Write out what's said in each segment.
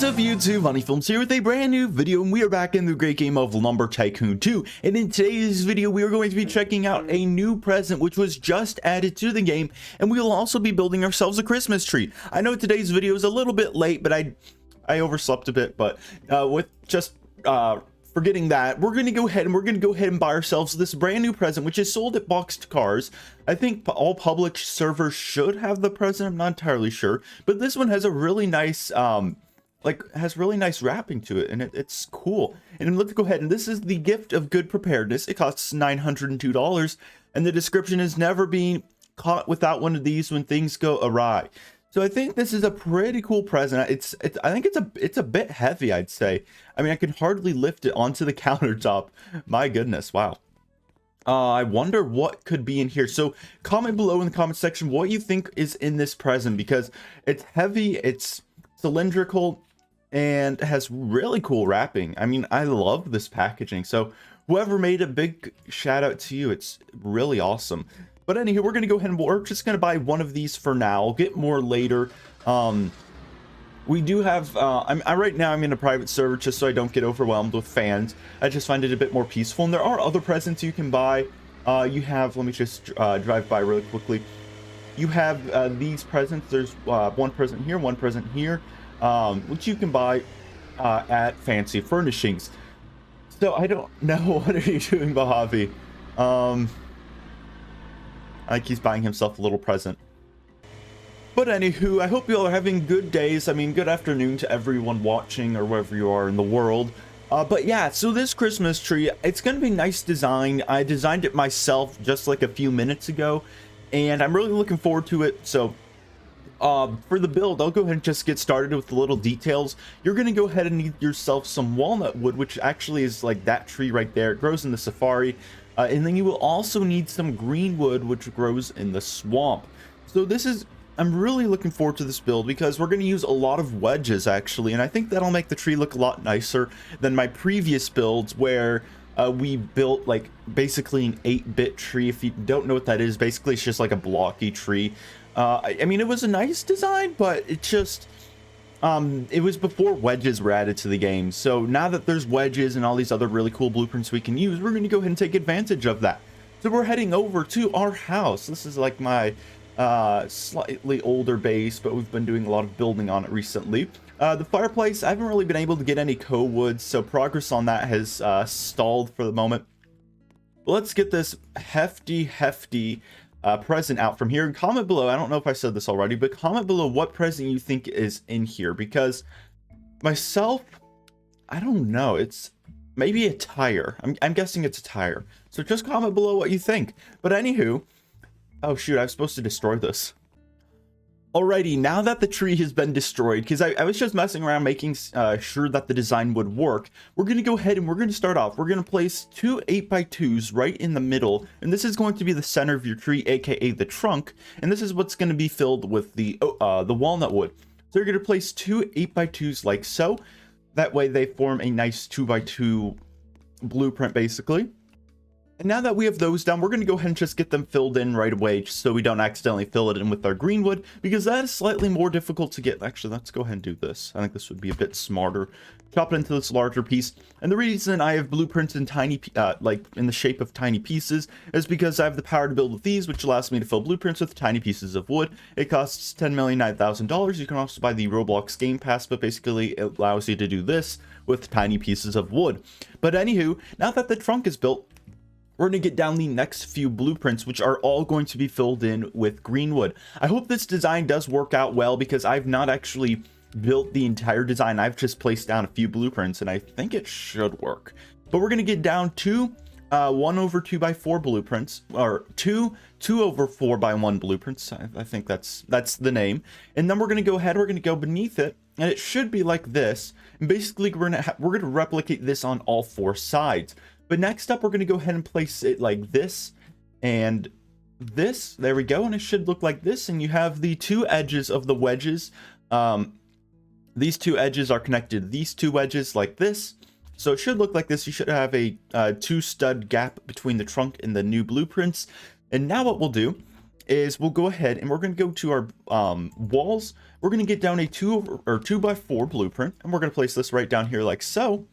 What is up YouTube, Honey Films here with a brand new video, and we are back in the great game of Lumber Tycoon 2. And in today's video we are going to be checking out a new present which was just added to the game, and we will also be building ourselves a Christmas tree. I know today's video is a little bit late, but I overslept a bit, but with just forgetting that, we're going to go ahead and buy ourselves this brand new present, which is sold at Boxed Cars. I think all public servers should have the present. I'm not entirely sure, but this one has a really nice has really nice wrapping to it, and it's cool. And let's go ahead, and this is the gift of good preparedness. It costs $902, and the description is never being caught without one of these when things go awry. So I think this is a pretty cool present. I think it's a bit heavy, I'd say. I mean, I can hardly lift it onto the countertop. My goodness, wow. I wonder what could be in here. So comment below in the comment section what you think is in this present, because it's heavy, it's cylindrical, and has really cool wrapping. I mean, I love this packaging. So whoever made it, big shout out to you. It's really awesome. But anyway, we're going to go ahead and we're just going to buy one of these for now. I'll get more later. We do have, right now I'm in a private server just so I don't get overwhelmed with fans. I just find it a bit more peaceful. And there are other presents you can buy. You have, let me just drive by really quickly. You have these presents. There's one present here, one present here. Which you can buy at Fancy Furnishings. So I don't know, what are you doing, Mojave? I think he's buying himself a little present. But anywho, I hope you all are having good days. I mean, good afternoon to everyone watching or wherever you are in the world. But yeah, so this Christmas tree, it's going to be nice design. I designed it myself just like a few minutes ago, and I'm really looking forward to it. So for the build, I'll go ahead and just get started with the little details. You're going to go ahead and need yourself some walnut wood, which actually is like that tree right there. It grows in the safari. And then you will also need some green wood, which grows in the swamp. So I'm really looking forward to this build because we're going to use a lot of wedges actually. And I think that'll make the tree look a lot nicer than my previous builds where we built like basically an 8-bit tree. If you don't know what that is, basically it's just like a blocky tree. I mean, it was a nice design, but it just, it was before wedges were added to the game. So now that there's wedges and all these other really cool blueprints we can use, we're going to go ahead and take advantage of that. So we're heading over to our house. This is like my slightly older base, but we've been doing a lot of building on it recently. The fireplace, I haven't really been able to get any co-wood, so progress on that has stalled for the moment. But let's get this hefty present out from here. And comment below, I don't know if I said this already, but comment below what present you think is in here, because myself, I don't know, it's maybe a tire. I'm guessing it's a tire, so just comment below what you think. But anywho, oh shoot, I was supposed to destroy this. Alrighty, now that the tree has been destroyed, because I was just messing around making sure that the design would work, we're going to go ahead and we're going to start off. We're going to place two 8x2s right in the middle, and this is going to be the center of your tree, aka the trunk, and this is what's going to be filled with the walnut wood. So you're going to place two 8x2s like so. That way they form a nice 2x2 blueprint basically. And now that we have those down, we're going to go ahead and just get them filled in right away, just so we don't accidentally fill it in with our green wood, because that is slightly more difficult to get. Actually, let's go ahead and do this. I think this would be a bit smarter. Chop it into this larger piece. And the reason I have blueprints in tiny, like in the shape of tiny pieces, is because I have the power to build with these, which allows me to fill blueprints with tiny pieces of wood. It costs $10,009,000. You can also buy the Roblox Game Pass, but basically it allows you to do this with tiny pieces of wood. But anywho, now that the trunk is built, we're going to get down the next few blueprints, which are all going to be filled in with green wood. I hope this design does work out well, because I've not actually built the entire design. I've just placed down a few blueprints, and I think it should work. But we're going to get down to 1/2x4 blueprints, or 2/4x1 blueprints. I think that's the name. And then we're going to go ahead, we're going to go beneath it, and it should be like this. And basically we're going to replicate this on all 4 sides. But next up, we're going to go ahead and place it like this and this. There we go. And it should look like this. And you have the 2 edges of the wedges. These 2 edges are connected to these 2 wedges like this. So it should look like this. You should have a 2 stud gap between the trunk and the new blueprints. And now what we'll do is we'll go ahead and we're going to go to our walls. We're going to get down a 2x4 blueprint, and we're going to place this right down here like so.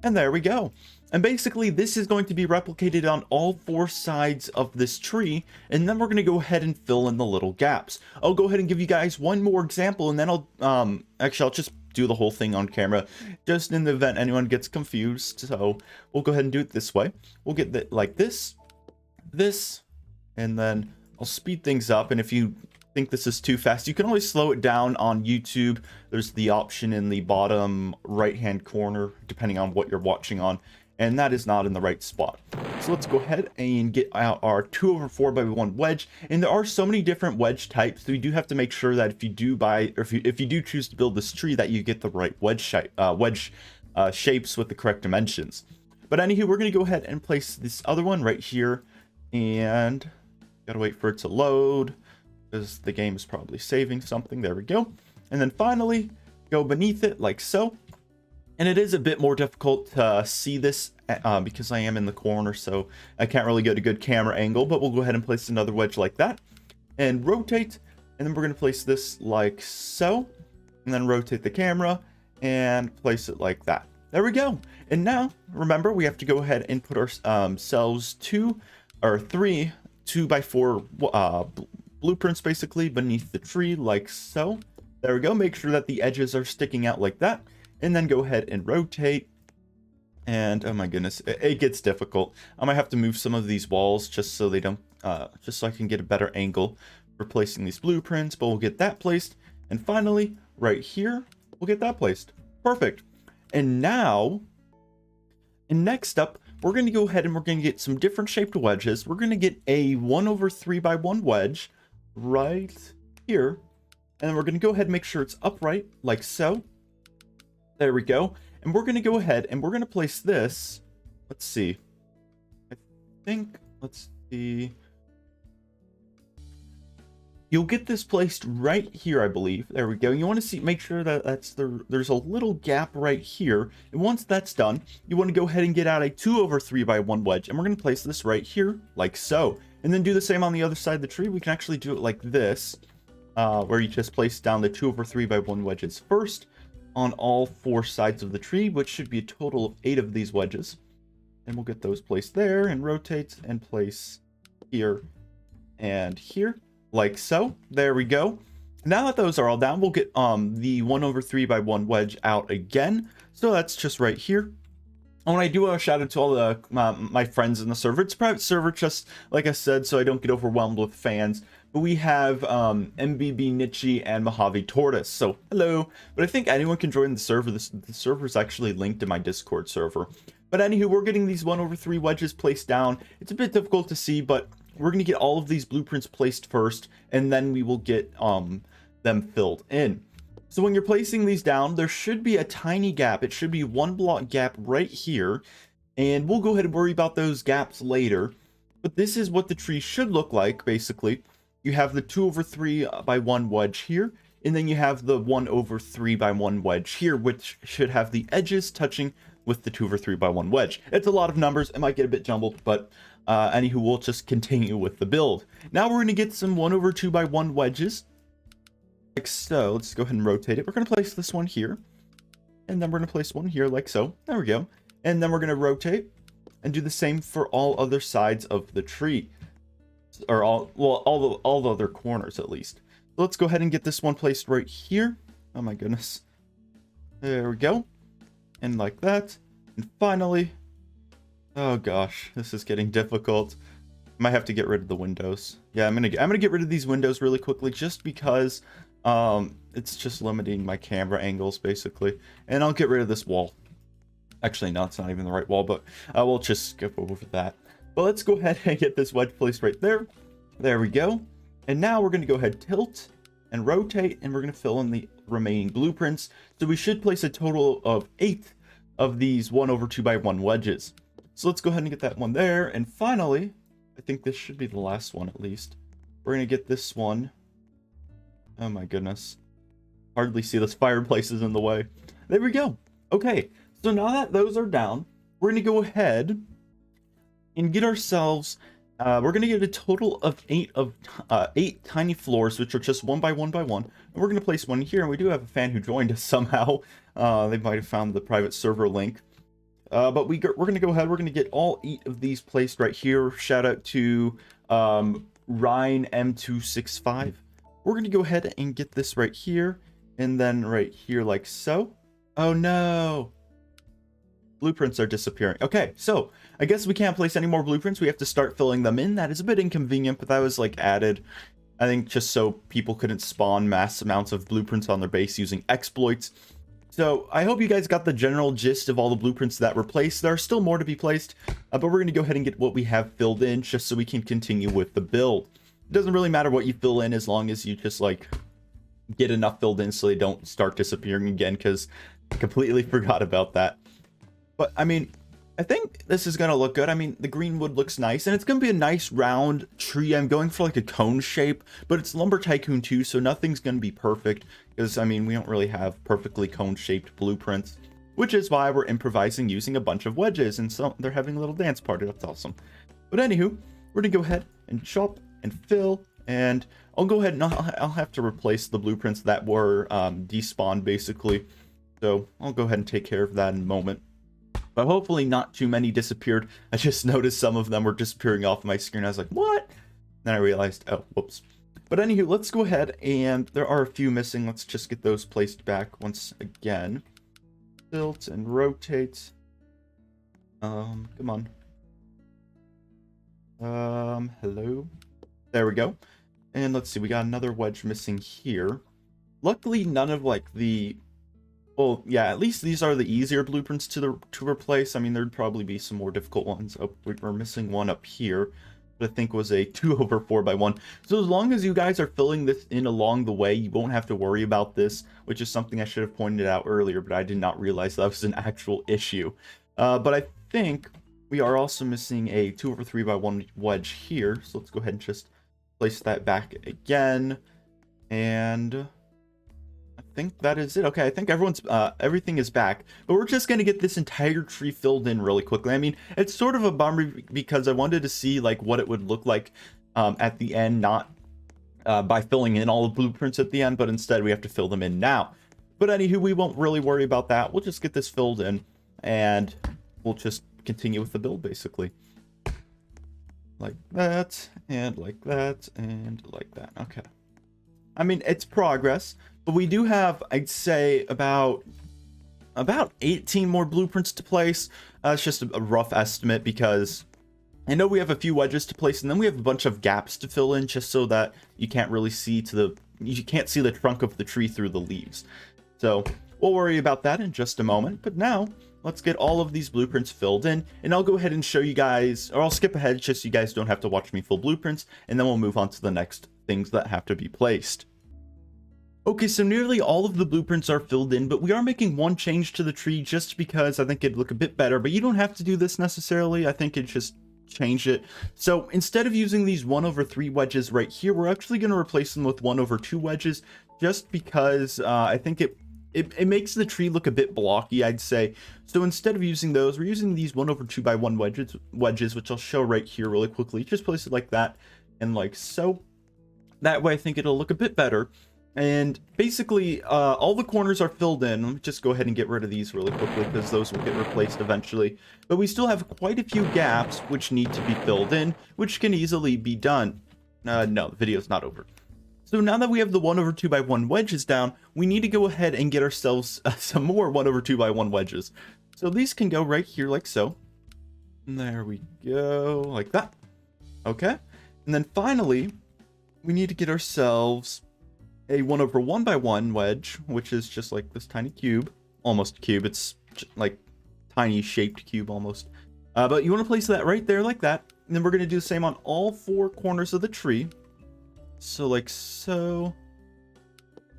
And there we go. And basically this is going to be replicated on all 4 sides of this tree, and then we're going to go ahead and fill in the little gaps. I'll go ahead and give you guys one more example, and then I'll just do the whole thing on camera, just in the event anyone gets confused. So we'll go ahead and do it this way. We'll get that like this, and then I'll speed things up, and if you think this is too fast, you can always slow it down on YouTube. There's the option in the bottom right hand corner, depending on what you're watching on, and that is not in the right spot. So let's go ahead and get out our 2/4x1 wedge. And there are so many different wedge types, so you do have to make sure that if you do buy, or if you do choose to build this tree, that you get the right wedge shapes with the correct dimensions. But anywho, we're going to go ahead and place this other one right here, and gotta wait for it to load because the game is probably saving something. There we go. And then finally go beneath it like so. And it is a bit more difficult to see this because I am in the corner, so I can't really get a good camera angle, but we'll go ahead and place another wedge like that and rotate. And then we're going to place this like so, and then rotate the camera and place it like that. There we go. And now remember, we have to go ahead and put ourselves 2 or 3 2x4 blueprints basically beneath the tree like so. There we go. Make sure that the edges are sticking out like that, and then go ahead and rotate. And oh my goodness, it gets difficult. I might have to move some of these walls just so they don't just so I can get a better angle for placing these blueprints, but we'll get that placed. And finally right here we'll get that placed. Perfect. And now, and next up, we're going to go ahead and we're going to get some different shaped wedges. We're going to get a 1/3x1 wedge right here. And then we're going to go ahead and make sure it's upright like so. There we go. And we're going to go ahead and we're going to place this. Let's see. Let's see. You'll get this placed right here, I believe. There we go. You want to make sure that there's a little gap right here. And once that's done, you want to go ahead and get out a 2/3x1 wedge. And we're going to place this right here, like so. And then do the same on the other side of the tree. We can actually do it like this, where you just place down the 2/3x1 wedges first on all 4 sides of the tree, which should be a total of 8 of these wedges. And we'll get those placed there and rotate and place here and here. Like so. There we go. Now that those are all down, we'll get the 1/3x1 wedge out again. So that's just right here. And when I do a shout out to all the my friends in the server, it's a private server, just like I said, so I don't get overwhelmed with fans. But we have MBB Nichi and Mojave Tortoise. So hello. But I think anyone can join the server. The server is actually linked to my Discord server. But anywho, we're getting these 1/3 wedges placed down. It's a bit difficult to see, but we're going to get all of these blueprints placed first, and then we will get them filled in. So when you're placing these down, there should be a tiny gap. It should be 1 block gap right here, and we'll go ahead and worry about those gaps later. But this is what the tree should look like, basically. You have the 2/3x1 wedge here, and then you have the 1/3x1 wedge here, which should have the edges touching with the 2/3x1 wedge. It's a lot of numbers. It might get a bit jumbled, but anywho, we'll just continue with the build. Now we're going to get some 1/2x1 wedges. Like so. Let's go ahead and rotate it. We're going to place this one here. And then we're going to place one here like so. There we go. And then we're going to rotate and do the same for all other sides of the tree. Or all the other corners at least. So let's go ahead and get this one placed right here. Oh my goodness. There we go. And like that. And finally, oh gosh, this is getting difficult. Might have to get rid of the windows. Yeah, I'm gonna get rid of these windows really quickly, just because it's just limiting my camera angles basically. And I'll get rid of this wall. Actually, no, it's not even the right wall, but we'll just skip over that. But let's go ahead and get this wedge placed right there. There we go. And now we're gonna go ahead, tilt and rotate, and we're gonna fill in the remaining blueprints. So we should place a total of 8 of these 1/2x1 wedges. So let's go ahead and get that one there. And finally, I think this should be the last one at least. We're going to get this one. Oh my goodness. Hardly see this fireplace is in the way. There we go. Okay, so now that those are down, we're going to go ahead and get ourselves We're gonna get a total of eight tiny floors, which are just one by one by one. And we're gonna place one here, and we do have a fan who joined us somehow. They might have found the private server link. But we're gonna go ahead. We're gonna get all 8 of these placed right here. Shout out to Ryan M265. We're gonna go ahead and get this right here, and then right here like so. Oh no! Blueprints are disappearing. Okay, so I guess we can't place any more blueprints. We have to start filling them in. That is a bit inconvenient, but that was like added, I think, just so people couldn't spawn mass amounts of blueprints on their base using exploits. So I hope you guys got the general gist of all the blueprints that were placed. There are still more to be placed, but we're going to go ahead and get what we have filled in just so we can continue with the build. It doesn't really matter what you fill in as long as you just like get enough filled in so they don't start disappearing again, because I completely forgot about that. But I mean, I think this is going to look good. I mean, the green wood looks nice, and it's going to be a nice round tree. I'm going for like a cone shape, but it's Lumber Tycoon 2, so nothing's going to be perfect, because I mean, we don't really have perfectly cone-shaped blueprints, which is why we're improvising using a bunch of wedges, and so they're having a little dance party. That's awesome. But anywho, we're going to go ahead and chop and fill, and I'll go ahead and I'll have to replace the blueprints that were despawned, basically. So I'll go ahead and take care of that in a moment. But hopefully not too many disappeared. I just noticed some of them were disappearing off my screen. I was like, what? Then I realized, oh, whoops. But anywho, let's go ahead, and there are a few missing. Let's just get those placed back once again. Tilt and rotate. Come on. Hello. There we go. And let's see, we got another wedge missing here. Luckily, none of like the... Well, yeah, at least these are the easier blueprints to replace. I mean, there'd probably be some more difficult ones. Oh, we're missing one up here. I think was a 2/4x1. So as long as you guys are filling this in along the way, you won't have to worry about this, which is something I should have pointed out earlier, but I did not realize that was an actual issue. But I think we are also missing a 2/3x1 wedge here, so let's go ahead and just place that back again. And I think that is it. Okay, I think everything is back, but we're just going to get this entire tree filled in really quickly. I mean, it's sort of a bummer because I wanted to see like what it would look like at the end, not by filling in all the blueprints at the end, but instead we have to fill them in now. But anywho, we won't really worry about that. We'll just get this filled in, and we'll just continue with the build, basically. Like that, and like that, and like that. Okay. I mean, it's progress. But we do have, I'd say, about 18 more blueprints to place. It's just a rough estimate because I know we have a few wedges to place, and then we have a bunch of gaps to fill in just so that you can't really see you can't see the trunk of the tree through the leaves. So we'll worry about that in just a moment. But now let's get all of these blueprints filled in, and I'll go ahead and show you guys, or I'll skip ahead just so you guys don't have to watch me fill blueprints, and then we'll move on to the next things that have to be placed. Okay, so nearly all of the blueprints are filled in, but we are making one change to the tree just because I think it'd look a bit better, but you don't have to do this necessarily. I think it just changed it. So instead of using these 1/3 wedges right here, we're actually going to replace them with 1/2 wedges just because I think it makes the tree look a bit blocky, I'd say. So instead of using those, we're using these 1/2x1 wedges, which I'll show right here really quickly. Just place it like that and like so. That way I think it'll look a bit better. And basically, all the corners are filled in. Let me just go ahead and get rid of these really quickly because those will get replaced eventually. But we still have quite a few gaps which need to be filled in, which can easily be done. No, the video's not over. So now that we have the 1/2x1 wedges down, we need to go ahead and get ourselves some more 1/2x1 wedges. So these can go right here like so. And there we go, like that. Okay. And then finally, we need to get ourselves a 1/1x1 wedge, which is just like this tiny cube, almost a cube. It's like tiny shaped cube almost. But you want to place that right there like that. And then we're going to do the same on all 4 corners of the tree. So like so.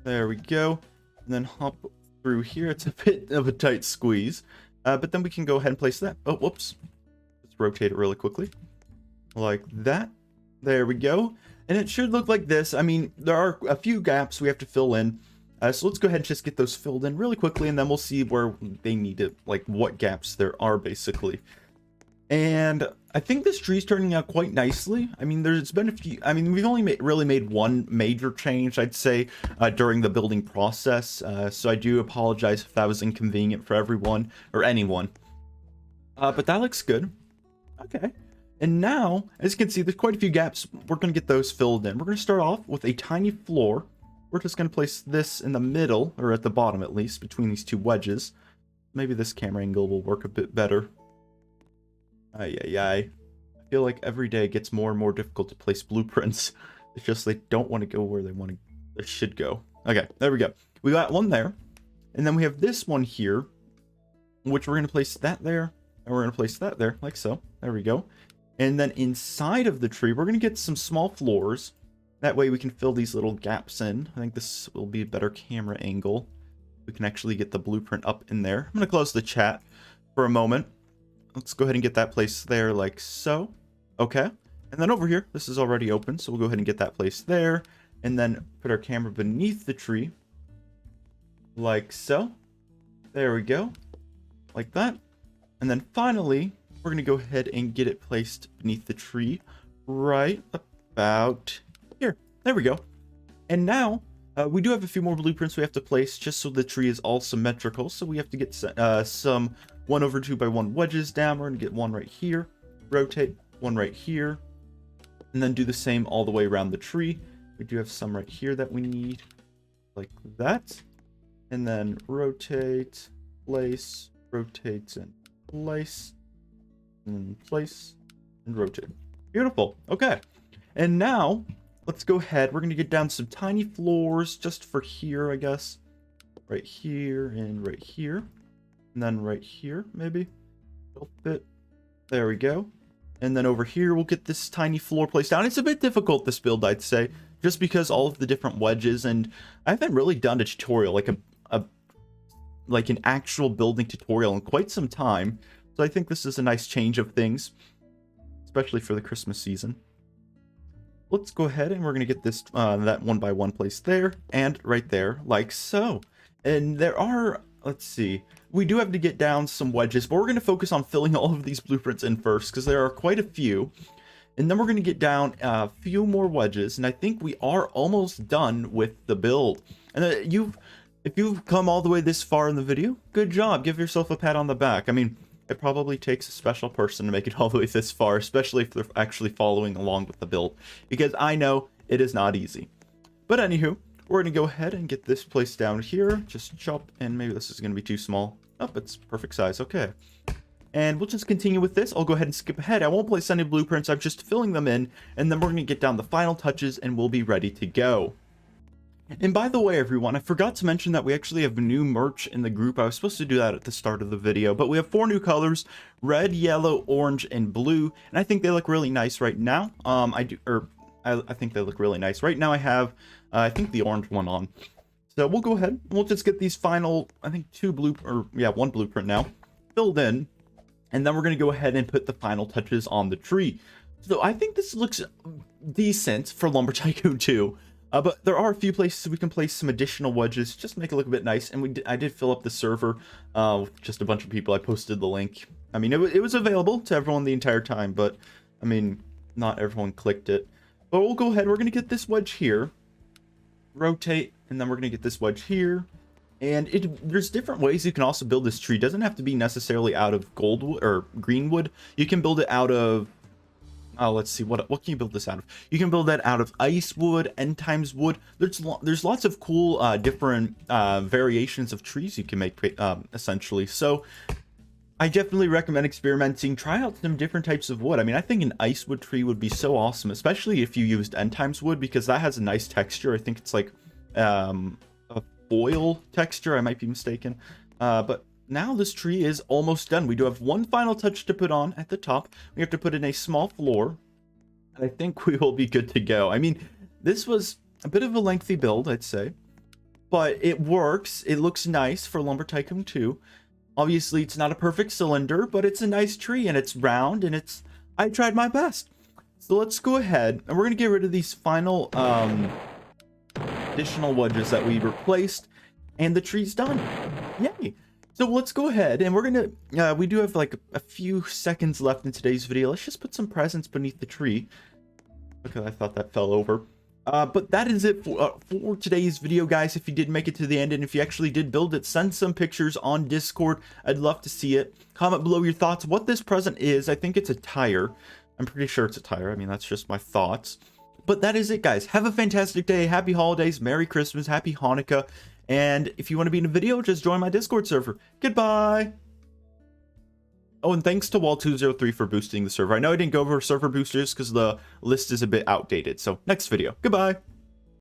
There we go. And then hop through here. It's a bit of a tight squeeze. But then we can go ahead and place that. Oh, whoops. Let's rotate it really quickly. Like that. There we go. And it should look like this. I mean, there are a few gaps we have to fill in. So let's go ahead and just get those filled in really quickly, and then we'll see where they need to, like, what gaps there are, basically. And I think this tree's turning out quite nicely. I mean, there's been a few, I mean, we've only really made one major change, I'd say, during the building process. So I do apologize if that was inconvenient for everyone or anyone. But that looks good. Okay. And now, as you can see, there's quite a few gaps. We're going to get those filled in. We're going to start off with a tiny floor. We're just going to place this in the middle, or at the bottom at least, between these two wedges. Maybe this camera angle will work a bit better. I feel like every day it gets more and more difficult to place blueprints. It's just they don't want to go where they should go. Okay, there we go. We got one there. And then we have this one here, which we're going to place that there. And we're going to place that there, like so. There we go. And then inside of the tree, we're going to get some small floors. That way we can fill these little gaps in. I think this will be a better camera angle. We can actually get the blueprint up in there. I'm going to close the chat for a moment. Let's go ahead and get that place there like so. Okay. And then over here, this is already open, so we'll go ahead and get that place there. And then put our camera beneath the tree. Like so. There we go. Like that. And then finally, we're going to go ahead and get it placed beneath the tree. Right about here. There we go. And now, we do have a few more blueprints we have to place just so the tree is all symmetrical. So we have to get some 1/2x1 wedges down. We're going to get one right here, rotate, one right here, and then do the same all the way around the tree. We do have some right here that we need, like that. And then rotate, place, rotate, and place, and place, and rotate. Beautiful. Okay. And now, let's go ahead. We're going to get down some tiny floors just for here, I guess. Right here and right here. And then right here, maybe. It'll fit. There we go. And then over here, we'll get this tiny floor placed down. It's a bit difficult, this build, I'd say, just because all of the different wedges, and I haven't really done a tutorial, like an actual building tutorial in quite some time. So I think this is a nice change of things, especially for the Christmas season. Let's go ahead and we're going to get this, that 1x1 place there and right there, like so. And there are, let's see, we do have to get down some wedges, but we're going to focus on filling all of these blueprints in first because there are quite a few. And then we're going to get down a few more wedges, and I think we are almost done with the build. And if you've come all the way this far in the video, good job. Give yourself a pat on the back. I mean, it probably takes a special person to make it all the way this far, especially if they're actually following along with the build, because I know it is not easy. But anywho, we're going to go ahead and get this place down here. Just chop, and maybe this is going to be too small. Oh, it's perfect size. Okay. And we'll just continue with this. I'll go ahead and skip ahead. I won't place any blueprints. I'm just filling them in, and then we're going to get down the final touches, and we'll be ready to go. And by the way, everyone, I forgot to mention that we actually have new merch in the group. I was supposed to do that at the start of the video, but we have 4 new colors: red, yellow, orange, and blue. And I think they look really nice right now. I think they look really nice. Right now I have, I think, the orange one on. So we'll go ahead. We'll just get these final, I think, one blueprint now filled in. And then we're going to go ahead and put the final touches on the tree. So I think this looks decent for Lumber Tycoon 2. But there are a few places we can place some additional wedges, just to make it look a bit nice. And I did fill up the server with just a bunch of people. I posted the link. I mean, it was available to everyone the entire time, but I mean, not everyone clicked it. But we'll go ahead. We're going to get this wedge here, rotate, and then we're going to get this wedge here. And there's different ways you can also build this tree. It doesn't have to be necessarily out of gold wood or green wood. You can build it out of, let's see, what can you build this out of? You can build that out of ice wood, end times wood. There's lots of cool different variations of trees you can make essentially. So I definitely recommend experimenting. Try out some different types of wood. I mean, I think an ice wood tree would be so awesome, especially if you used end times wood, because that has a nice texture. I think it's like a foil texture. I might be mistaken. But now this tree is almost done. We do have one final touch to put on at the top. We have to put in a small floor. And I think we will be good to go. I mean, this was a bit of a lengthy build, I'd say. But it works. It looks nice for Lumber Tycoon 2. Obviously, it's not a perfect cylinder, but it's a nice tree, and it's round, and I tried my best. So let's go ahead, and we're going to get rid of these final additional wedges that we replaced, and the tree's done. Yay! So let's go ahead and we're gonna, we do have like a few seconds left in today's video. Let's just put some presents beneath the tree. Okay, I thought that fell over. But that is it for today's video, guys. If you did make it to the end and if you actually did build it, send some pictures on Discord. I'd love to see it. Comment below your thoughts, what this present is. I think it's a tire. I'm pretty sure it's a tire. I mean, that's just my thoughts. But that is it, guys. Have a fantastic day. Happy holidays. Merry Christmas. Happy Hanukkah. And if you want to be in a video, just join my Discord server. Goodbye. Oh, and thanks to Wall203 for boosting the server. I know I didn't go over server boosters because the list is a bit outdated. So next video. Goodbye.